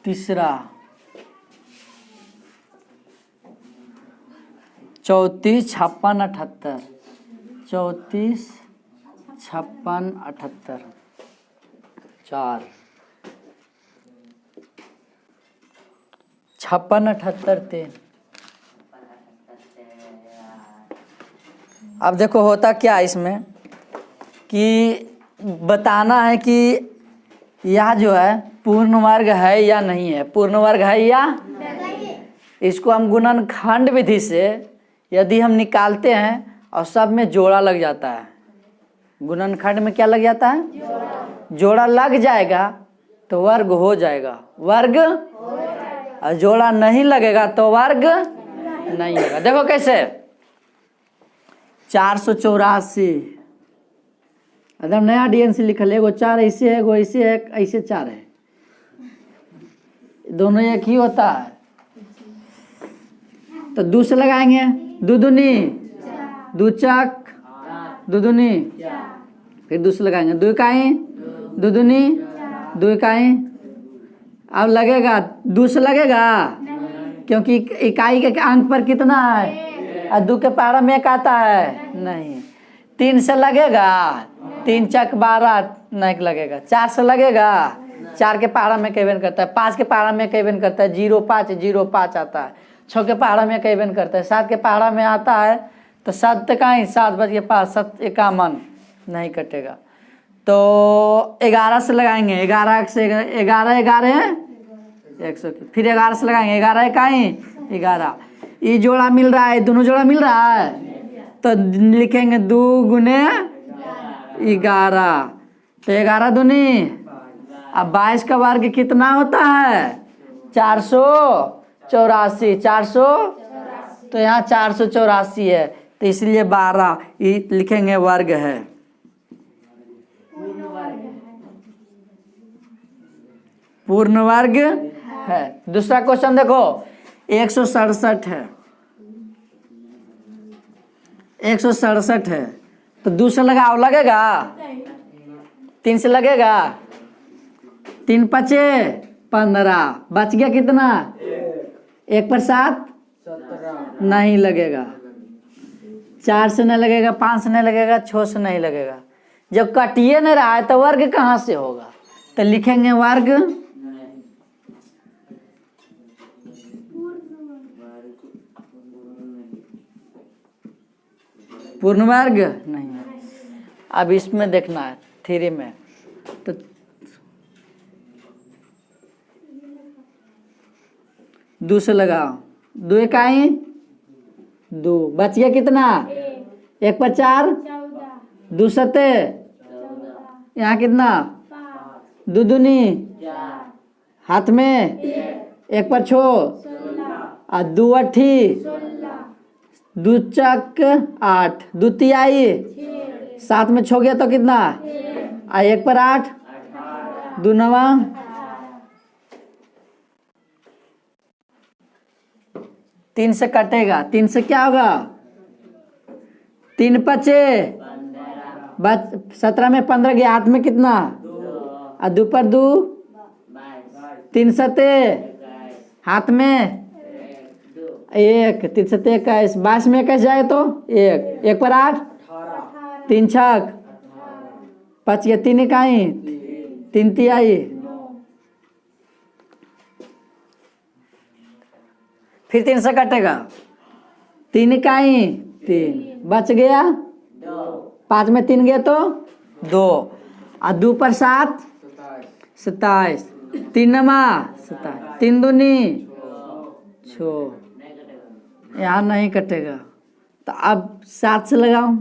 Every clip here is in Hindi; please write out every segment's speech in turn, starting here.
तीसरा 34 56 78 34 56 78 4 56 78 3। अब देखो होता क्या इसमें कि बताना है कि यह जो है पूर्ण वर्ग है या नहीं है, पूर्ण वर्ग है या नहीं। इसको हम गुणनखंड विधि से यदि हम निकालते हैं और सब में जोड़ा लग जाता है, गुणनखंड में क्या लग जाता है, जोड़ा लग जाएगा तो वर्ग हो जाएगा, वर्ग और जोड़ा नहीं लगेगा तो वर्ग नहीं होगा। देखो कैसे 484 एकदम नया डीएनसी लिखल है, एगो 4 ऐसे है, एगो ऐसे है, ऐसे 4 है, दोनों एक ही होता है। तो 2 से लगाएंगे, 2 दूनी 2 चक 2 दूनी, फिर 2 से लगाएंगे, 2 इकाई 2 दूनी 2 इकाई। अब लगेगा 2 से लगेगा क्योंकि इकाई के अंक पर कितना है और 2 के पहाड़ा में 1 आता है नहीं। 3 से लगेगा, 3 चक 12 नहीं लगेगा। 4 से लगेगा, 4 के पहाड़ा में कईबेन करता है, 5 के पहाड़ा में कईबेन करता है, 0 5 0 5 आता है। 6 के पहाड़ा में कईबेन करता है, 7 के पहाड़ा में आता है तो 7 तक आई 7 बज के 5 7 51 नहीं कटेगा। तो 11 से लगाएंगे, 11 से 11 11 100, फिर 11 से लगाएंगे, 11 इकाई 11। ये जोड़ा मिल रहा है, दोनों जोड़ा मिल रहा है तो लिखेंगे 2 गुने 11, तो 11 दूनी। अब 22 का वर्ग कितना होता है 484, 400 तो यहाँ 484 है तो इसलिए 12 लिखेंगे वर्ग है। पूर्ण वर्ग है। दूसरा क्वेश्चन देखो 167 है, 167 है तो 2 से लगाओ, लगेगा 3 से लगेगा, 3 पचे 15 बच गया कितना 1 पर 7 नहीं लगेगा, 4 से नहीं लगेगा, 5 से नहीं लगेगा, 6 से नहीं लगेगा। जब कटिए नहीं रहा है तो वर्ग कहाँ से होगा, तो लिखेंगे वर्ग पूर्ण वर्ग नहीं है। अब इसमें देखना है थ्योरी में तो 2 से लगाओ, 2 इकाई 2 बच गया कितना 1 पर 4 2 सते, यहाँ कितना 2 दूनी हाथ में 1 पर 6 और 2 अठी 2 चक 8 2 तिहाई 7 में 6 गया तो कितना 1 पर 8 2 नवा 3 से कटेगा, 3 से क्या होगा 3 पचे 17 में 15 गया, हाथ में कितना और 2 पर 2 3 सते हाथ में 1 3 सते 21 22 में 21 जाए तो 1 पर 8 3 छक 5 या 3 इकाई 3 तिहाई, फिर 3 से कटेगा 3 इकाई 3 बच गया 5 में 3 गया तो 2 और 2 पर 7 27 3 नमा 27 3 दूनी 6, यहाँ नहीं कटेगा तो अब 7 से लगाओ,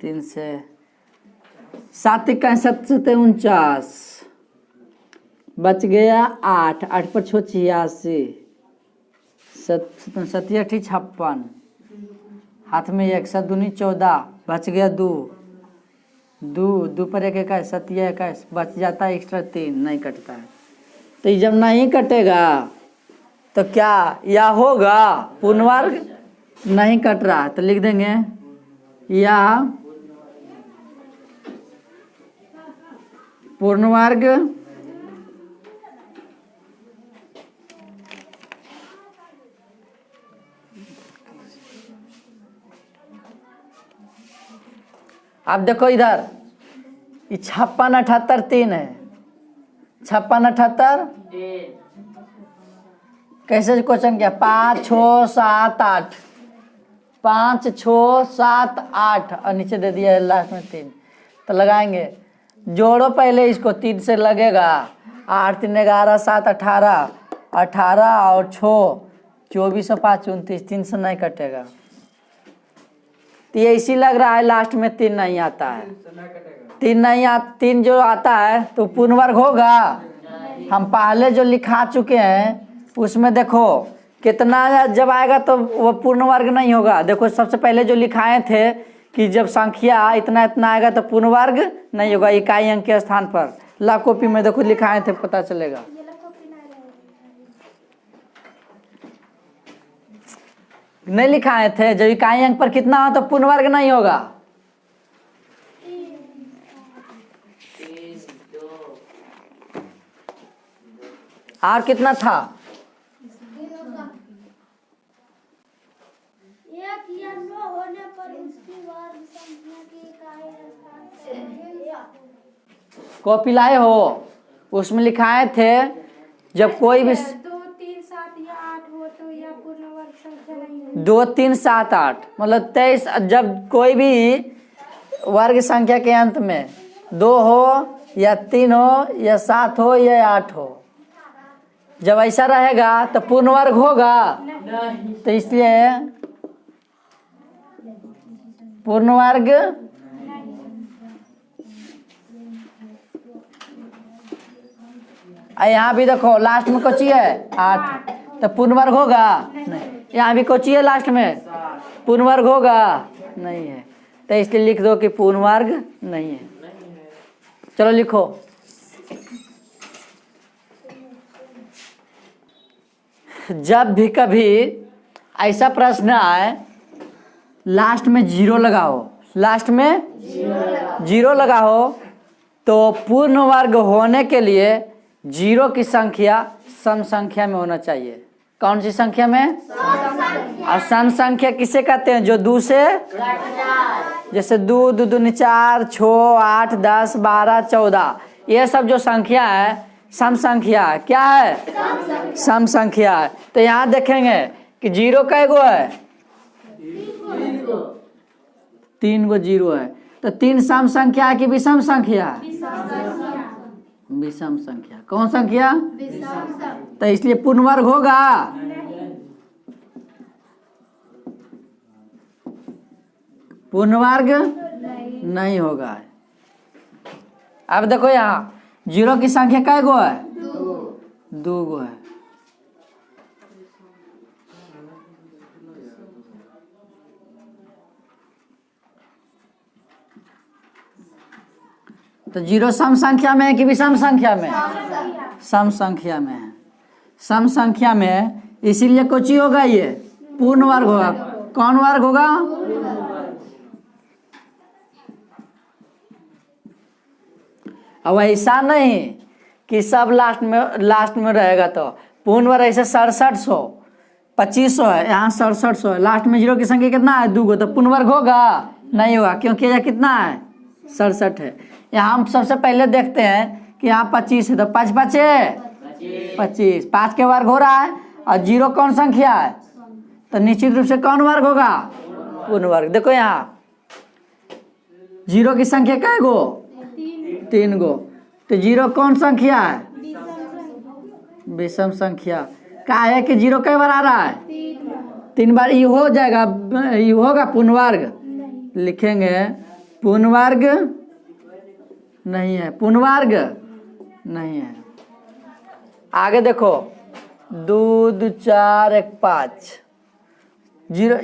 3 से 7 इक्कीस 7 49 बच गया 8 8 पर 6 86 7 8 56 हाथ में 1 7 दूनी 14 बच गया 2 2 पर 1 21 7 21 बच जाता है एक्स्ट्रा 3 नहीं कटता है। तो जब नहीं कटेगा तो क्या या होगा पूर्ण वर्ग नहीं कट रहा तो लिख देंगे या पूर्ण वर्ग अब देखो इधर 56 78 3 है। 56 78 कैसे क्वेश्चन किया? 5 6 7 8 5 6 7 8 और नीचे दे दिया है लास्ट में 3। तो लगाएंगे, जोड़ो पहले इसको, 3 से लगेगा 8 3 11 7 18 18 और 6 24 और 5 29, 3 से नहीं कटेगा। तो ये इसी लग रहा है लास्ट में 3 नहीं आता है। 3 जो आता है तो पूर्ण वर्ग होगा। हम पहले जो लिखा चुके हैं उसमें देखो कितना जब आएगा तो वो पूर्ण वर्ग नहीं होगा। देखो सबसे पहले जो लिखाए थे कि जब संख्या इतना इतना आएगा तो पूर्ण वर्ग नहीं होगा इकाई अंक के स्थान पर। ला कॉपी में देखो लिखाए थे, पता चलेगा। नहीं लिखाए थे, जब इकाई अंक पर कितना हो तो पूर्ण वर्ग नहीं होगा। और कितना था? कॉपी लाए हो, उसमें लिखाए थे जब कोई भी 2 3 7 या 8 हो तो यह पूर्ण वर्ग संख्या नहीं है। 2 3 7 8 मतलब 23। जब कोई भी वर्ग संख्या के अंत में 2 हो या 3 हो या 7 हो या 8 हो, जब ऐसा रहेगा तो पूर्ण वर्ग होगा। तो इसलिए पूर्ण वर्ग यहाँ भी देखो लास्ट में कोची है 8, तो पूर्ण वर्ग होगा नहीं। यहाँ भी कोची है लास्ट में, पूर्ण वर्ग होगा नहीं है। तो इसलिए लिख दो कि पूर्ण वर्ग नहीं है। चलो लिखो, जब भी कभी ऐसा प्रश्न आए लास्ट में 0 लगाओ, लास्ट में 0 लगाओ तो पूर्ण वर्ग होने के लिए 0 की संख्या सम संख्या में होना चाहिए। कौन सी संख्या में? और सम संख्या किसे कहते हैं? जो 2 से, जैसे 2 2 दूनी 4 6 8 10 12 14, ये सब जो संख्या है सम संख्या है। क्या है? सम संख्या है। तो यहाँ देखेंगे कि 0 कै गो है? 3 गो 0 है। तो 3 सम संख्या है कि विषम संख्या है? विषम संख्या। कौन संख्या? तो इसलिए पूर्ण वर्ग होगा। पूर्ण वर्ग नहीं होगा। अब देखो यहाँ 0 की संख्या कै गो है? 2 गो है। तो 0 सम संख्या में है कि विषम संख्या में? सम संख्या में है। सम संख्या में इसीलिए कोची होगा? ये पूर्ण वर्ग होगा। कौन वर्ग होगा? अब ऐसा नहीं कि सब लास्ट में रहेगा। तो पूर्ण वर्ग ऐसे 6700 2500 है, यहाँ 6700 है। लास्ट में 0 की संख्या कितना है? 2 गो। तो पूर्ण वर्ग होगा? नहीं होगा, क्योंकि यह कितना है? 67 है। यहाँ हम सबसे पहले देखते हैं कि यहाँ 25 है, तो 5 5 25, 5 के वर्ग हो रहा है। और 0 कौन संख्या है? तो निश्चित रूप से कौन वर्ग होगा? पूर्ण वर्ग। देखो यहाँ 0 की संख्या कै गो? 3 गो। तो 0 कौन संख्या है? विषम संख्या। क्या है कि 0 कई बार आ रहा है? 3 बार। ये हो जाएगा, ये होगा पूर्ण वर्ग। लिखेंगे पूर्ण वर्ग नहीं है, पूर्ण वर्ग नहीं है। आगे देखो 2 2 4 1 5 0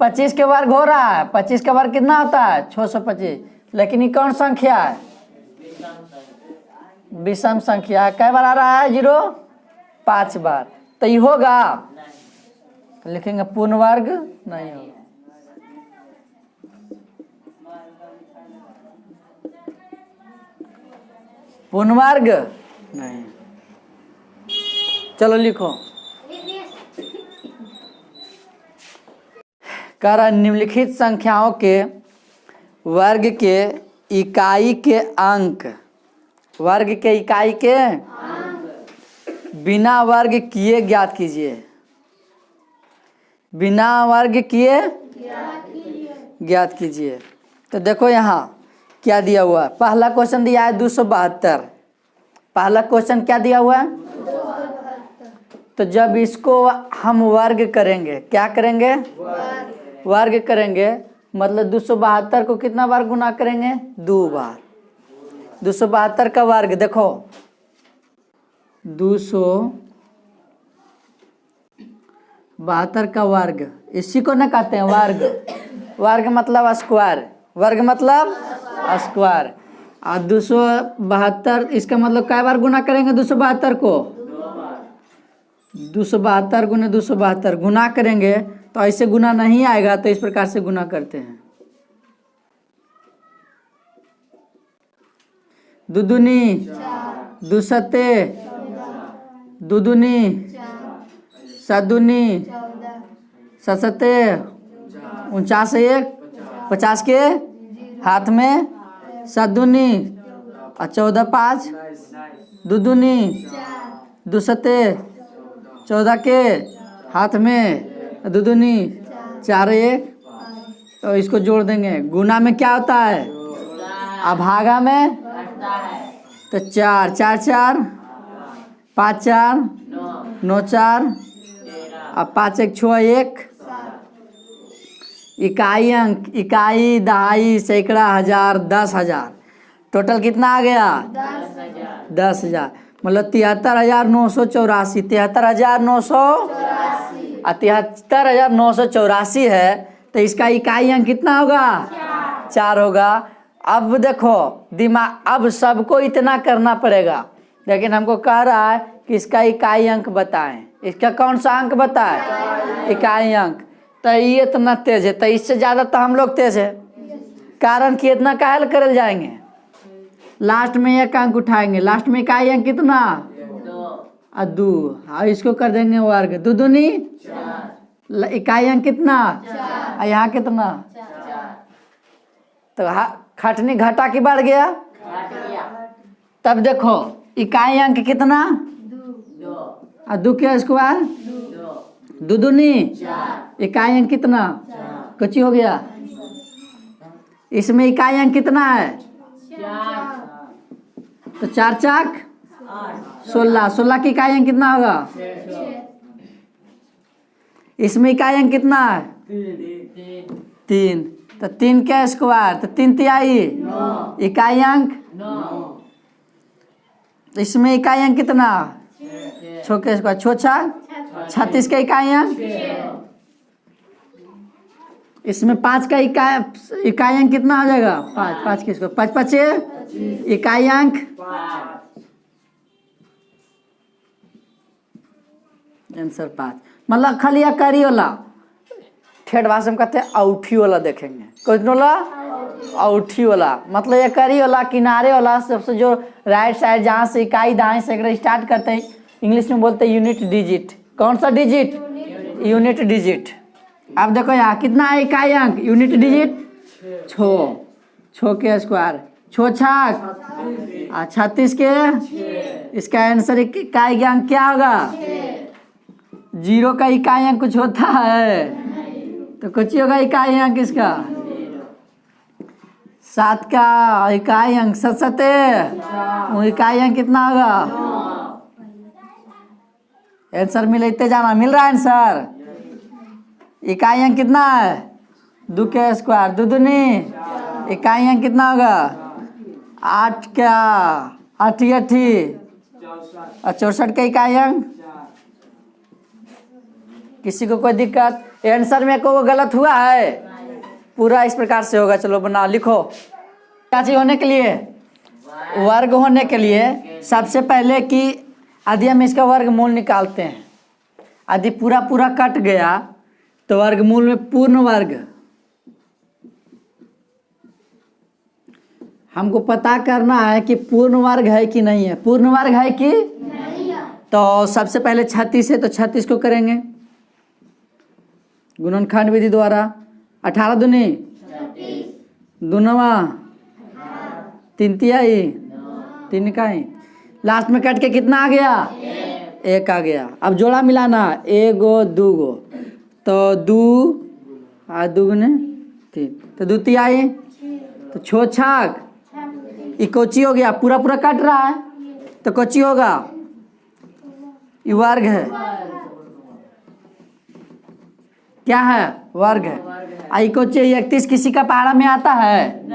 25 के वर्ग हो रहा है। 25 का वर्ग कितना होता है? 625। लेकिन ये कौन संख्या है? विषम संख्या। कई बार आ रहा है 0? 5 बार। तो ये होगा, तो लिखेंगे पूर्ण वर्ग नहीं होगा। पूर्ण वर्ग नहीं। चलो लिखो। कह रहा निम्नलिखित संख्याओं के वर्ग के इकाई के अंक, वर्ग के इकाई के बिना वर्ग किए ज्ञात कीजिए। बिना वर्ग किए ज्ञात कीजिए। तो देखो यहाँ क्या दिया हुआ है। पहला क्वेश्चन दिया है 272। पहला क्वेश्चन क्या दिया हुआ है? तो जब इसको हम वर्ग करेंगे, क्या करेंगे? वर्ग करेंगे, मतलब 272 को कितना बार गुना करेंगे? 2 बार। 272 का वर्ग देखो, 272 का वर्ग, इसी को ना कहते हैं वर्ग। वर्ग मतलब स्क्वायर, वर्ग मतलब स्क्वायर। और 272 इसका मतलब कै बार गुना करेंगे? 272 को 272 गुने 272 गुना करेंगे तो ऐसे गुना नहीं आएगा, तो इस प्रकार से गुना करते हैं। दुदुनी दुसते, दुदुनी सदुनी ससते, 49 1 50 के हाथ में, सदुनी और 14 5 दुदुनी दुसते 14 के हाथ में, दुदुनी 4 1। तो इसको जोड़ देंगे। गुना में क्या होता है? अब भागा में तो 4 4 4 5 4 9 4 और 5 1 6 1। इकाई अंक, इकाई, दहाई, सैकड़ा, हजार, 10,000। टोटल कितना आ गया? 10,000। मतलब 73,984। 73,900 और 73,984 है, तो इसका इकाई अंक कितना होगा? 4 होगा। अब देखो दिमाग, अब सबको इतना करना पड़ेगा, लेकिन हमको कह रहा है कि इसका इकाई अंक बताएं। इसका कौन सा अंक बताएं? इकाई अंक। तो ये इतना तेज है, तो इससे ज़्यादा तो हम लोग तेज है। कारण कि इतना काहे करल जाएंगे? लास्ट में एक अंक उठाएंगे। लास्ट में इकाई अंक कितना? 2। हाँ, इसको कर देंगे वर्ग। दुदुनी इकाई अंक कितना? और यहाँ कितना? तो खटनी घटा की बढ़ गया। तब देखो इकाई अंक कितना? 2 के स्क्वायर, दुदुनी इकाई अंक कितना? कच्ची हो गया। इसमें इकाई अंक कितना है? तो 4 चाक 16। 16 की इकाई अंक कितना होगा? इसमें इकाई अंक कितना है? 3। तो 3 के स्क्वायर, तो 3 तिहाई इकाई अंक। इसमें इकाई अंक कितना? 6 के स्क्वायर, 6 6 36 का इकाई अंक। इसमें 5 का इकाई अंक कितना हो जाएगा? 5 5 के स्क्वायर, 5 5 इकाई अंक। आंसर 5। मतलब खाली करी वाला, ठेठ भाषा में कहते हैं औठी वाला देखेंगे। कौन वाला? औठी वाला। मतलब ये करी वाला, किनारे वाला, सबसे जो राइट साइड जहाँ से इकाई दाएं से स्टार्ट करते हैं, इंग्लिश में बोलते हैं यूनिट डिजिट। कौन सा डिजिट? Unit digit. अब देखो यहाँ कितना है इकाई अंक? Unit digit 6। 6 के स्क्वायर, 6 छाक 36 के। इसका आंसर इकाई अंक क्या होगा? 0 का इकाई अंक कुछ होता है तो कुछ ही होगा इकाई अंक इसका। 7 का इकाई अंक 7 वो इकाई अंक कितना होगा? आंसर मिलते जाना। मिल रहा है आंसर? इकाई अंक कितना है? 2 के स्क्वायर, दुदुनी इकाई अंक कितना होगा? 8 का 8 और 64 का इकाई अंक। किसी को कोई दिक्कत? आंसर में को गलत हुआ है? पूरा इस प्रकार से होगा। चलो बना लिखो। क्या चीज होने के लिए? वर्ग होने के लिए सबसे पहले कि यदि हम इसका वर्गमूल निकालते हैं, यदि पूरा पूरा कट गया तो वर्गमूल में पूर्ण वर्ग हमको पता करना है कि पूर्ण वर्ग है कि नहीं है। पूर्ण वर्ग है कि नहीं है। तो सबसे पहले 36 है तो 36 को करेंगे गुणनखंड विधि द्वारा। 18 दूनी 2 नवा 3 तिहाई 3 इकाई, लास्ट में कट के कितना आ गया? 1 आ गया। अब जोड़ा मिलाना 1 2 तो 2 और 2 गुने 3 तो 2 तिहाई तो 6 छाक ये कोची हो गया, पूरा पूरा कट रहा है तो कोची होगा? ये वर्ग है। क्या है? वर्ग है। आई कोची 31 किसी का पहाड़ा में आता है?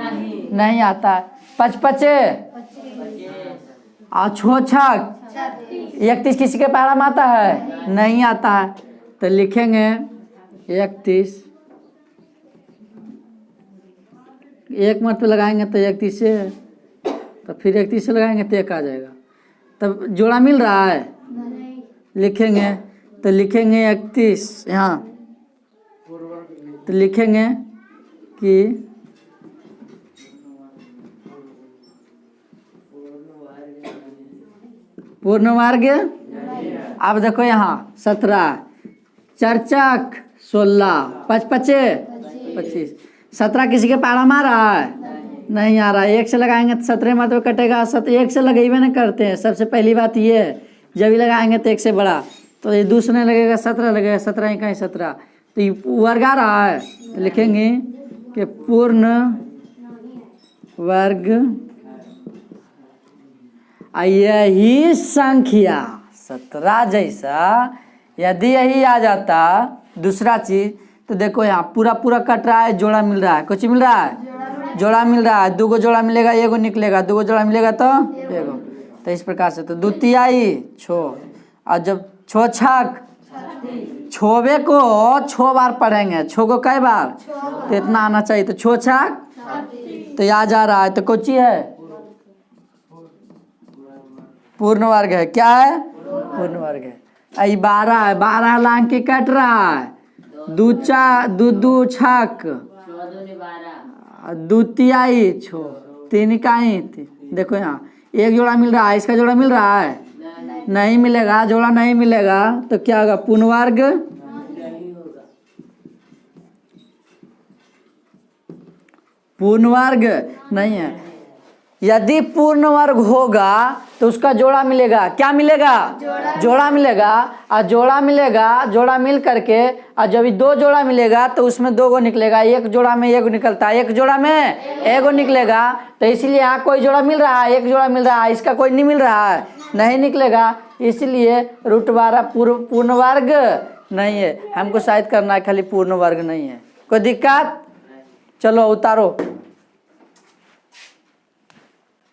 नहीं आता है। 55 और 6 छक 31 किसी के पहाड़ा में आता है? नहीं आता है। तो लिखेंगे 31 एक मत पे लगाएंगे तो 31 से, तो फिर 31 से लगाएंगे तो 1 आ जाएगा। तब जोड़ा मिल रहा है? लिखेंगे तो लिखेंगे 31 यहाँ, तो लिखेंगे कि पूर्ण वर्ग। अब देखो यहाँ 17 चर्चक 16 55 25 17 किसी के पारा में आ रहा है? नहीं आ रहा है। 1 से लगाएंगे तो 17 मत कटेगा। 1 से लगेबे नहीं करते हैं। सबसे पहली बात ये है, जब भी लगाएंगे तो 1 से बड़ा, तो ये दूसरे लगेगा 17 लगेगा, 17 इकाई 17 तो ये वर्ग आ रहा है। तो लिखेंगे कि पूर्ण वर्ग यही संख्या 17 जैसा यदि यही आ जाता दूसरा चीज, तो देखो यहाँ पूरा पूरा कट रहा है, जोड़ा मिल रहा है। कुछ मिल रहा है? जोड़ा मिल रहा है। 2 जोड़ा मिलेगा 1 निकलेगा, 2 जोड़ा मिलेगा तो 1। तो इस प्रकार से तो 2 तिहाई 6 और जब 6 छक 6 को 6 बार पढ़ेंगे। 6 को कई बार? तो इतना आना चाहिए। तो 6 छक तो याद जा रहा है। तो कोची है? पूर्ण वर्ग है। क्या है? पूर्ण वर्ग है। आई 12 है, 12 लांग के कट रहा है। 2 छक 2 तिहाई 6 3 इकाई। देखो यहाँ 1 जोड़ा मिल रहा है, इसका जोड़ा मिल रहा है? नहीं मिलेगा। जोड़ा नहीं मिलेगा तो क्या होगा? पूर्ण वर्ग पूर्ण वर्ग नहीं है। यदि पूर्ण वर्ग होगा तो उसका जोड़ा मिलेगा। क्या मिलेगा? जोड़ा मिलेगा। और जोड़ा मिलेगा, जोड़ा मिल करके और जब 2 जोड़ा मिलेगा तो उसमें 2 गो निकलेगा। 1 जोड़ा में 1 निकलता है, 1 जोड़ा में 1 निकलेगा। तो इसलिए यहाँ कोई जोड़ा मिल रहा है, 1 जोड़ा मिल रहा है, इसका कोई नहीं मिल रहा है, नहीं निकलेगा। इसलिए √12 पूर्ण वर्ग नहीं है। हमको शायद करना है खाली पूर्ण वर्ग नहीं है। कोई दिक्कत? चलो उतारो।